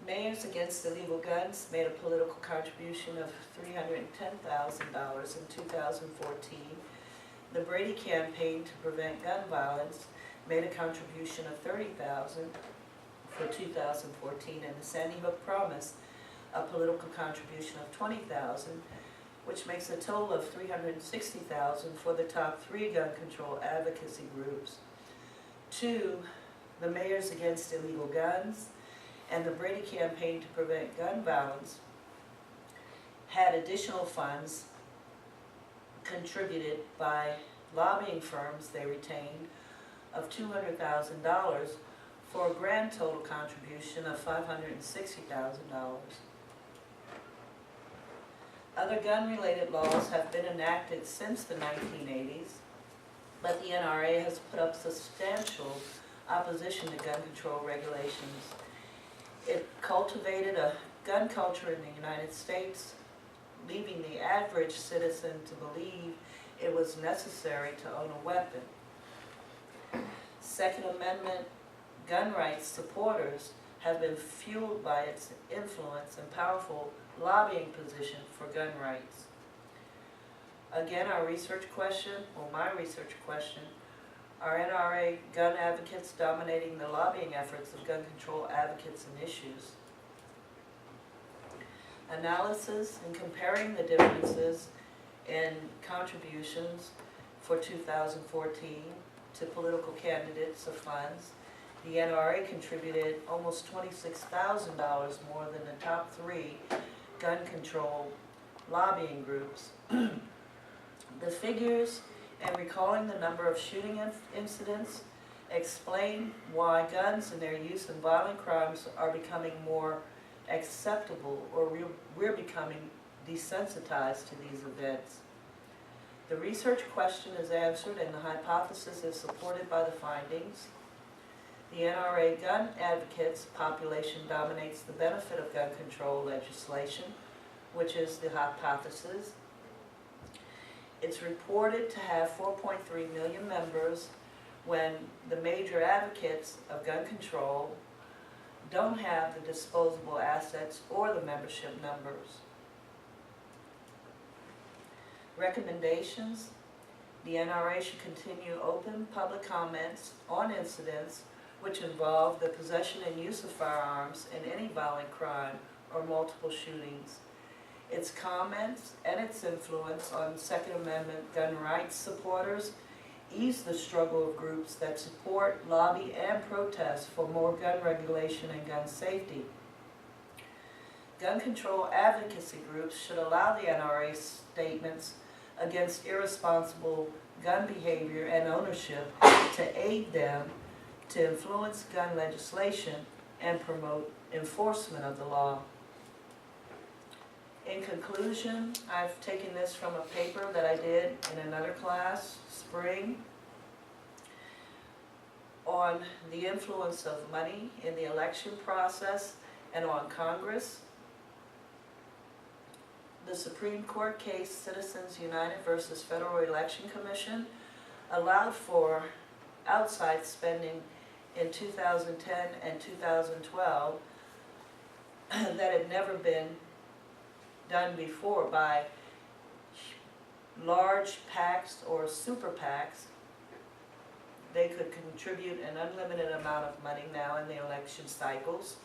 Mayors Against Illegal Guns made a political contribution of $310,000 in 2014. The Brady Campaign to Prevent Gun Violence made a contribution of $30,000 for 2014, and the Sandy Hook Promise a political contribution of $20,000, which makes a total of $360,000 for the top 3 gun control advocacy groups. 2, the Mayors Against Illegal Guns and the Brady Campaign to Prevent Gun Violence had additional funds contributed by lobbying firms they retained of $200,000 for a grand total contribution of $560,000. Other gun-related laws have been enacted since the 1980s, but the NRA has put up substantial opposition to gun control regulations. It cultivated a gun culture in the United States, leaving the average citizen to believe it was necessary to own a weapon. Second Amendment gun rights supporters have been fueled by its influence and powerful lobbying position for gun rights. Again, our research question, or my research question, are NRA gun advocates dominating the lobbying efforts of gun control advocates and issues? Analysis and comparing the differences in contributions for 2014 to political candidates of funds. The NRA contributed almost $26,000 more than the top 3 gun control lobbying groups. The figures and recalling the number of shooting incidents explain why guns and their use in violent crimes are becoming more acceptable, or we're becoming desensitized to these events. The research question is answered and the hypothesis is supported by the findings. The NRA gun advocates population dominates the benefit of gun control legislation, which is the hypothesis. It's reported to have 4.3 million members when the major advocates of gun control don't have the disposable assets or the membership numbers. Recommendations: the NRA should continue open public comments on incidents which involve the possession and use of firearms in any violent crime or multiple shootings. Its comments and its influence on Second Amendment gun rights supporters ease the struggle of groups that support, lobby, and protest for more gun regulation and gun safety. Gun control advocacy groups should allow the NRA statements against irresponsible gun behavior and ownership to aid them to influence gun legislation and promote enforcement of the law. In conclusion, I've taken this from a paper that I did in another class, spring, on the influence of money in the election process and on Congress. The Supreme Court case Citizens United versus Federal Election Commission allowed for outside spending in 2010 and 2012 that had never been done before by large PACs or super PACs. They could contribute an unlimited amount of money now in the election cycles.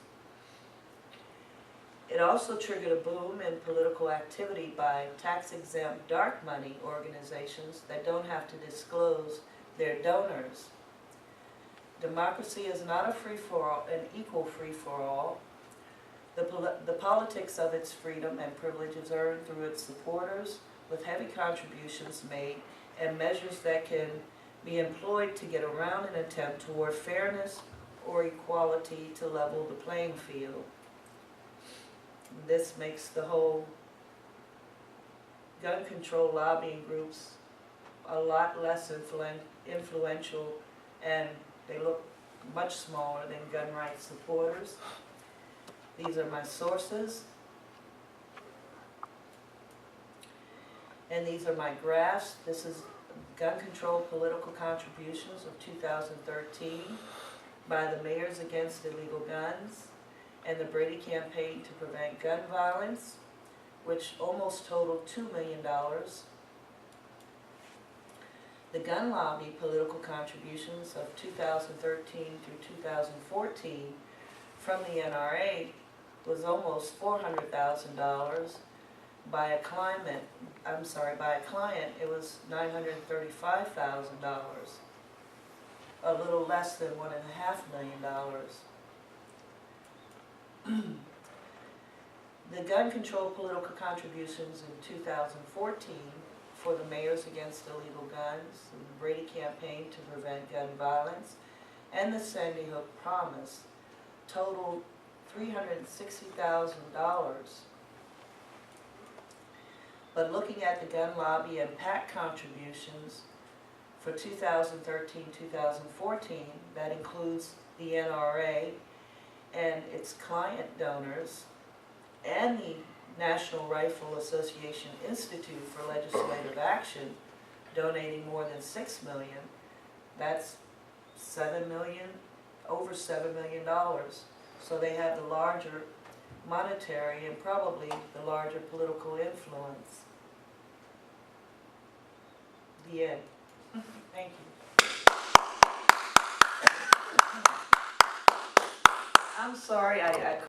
It also triggered a boom in political activity by tax-exempt dark money organizations that don't have to disclose their donors. Democracy is not a free-for-all, an equal free-for-all. The politics of its freedom and privileges earned through its supporters, with heavy contributions made and measures that can be employed to get around an attempt toward fairness or equality to level the playing field. This makes the whole gun control lobbying groups a lot less influential, and they look much smaller than gun rights supporters. These are my sources, and these are my graphs. This is gun control political contributions of 2013 by the Mayors Against Illegal Guns and the Brady Campaign to Prevent Gun Violence, which almost totaled $2 million. The gun lobby political contributions of 2013 through 2014 from the NRA was almost $400,000. By a client, it was $935,000, a little less than $1.5 million. The gun control political contributions in 2014 for the Mayors Against Illegal Guns, the Brady Campaign to Prevent Gun Violence, and the Sandy Hook Promise totaled $360,000. But looking at the gun lobby and PAC contributions for 2013-2014, that includes the NRA and its client donors, and the National Rifle Association Institute for Legislative Action donating more than $6 million. That's over $7 million. So they have the larger monetary and probably the larger political influence. The end. Thank you. I'm sorry, I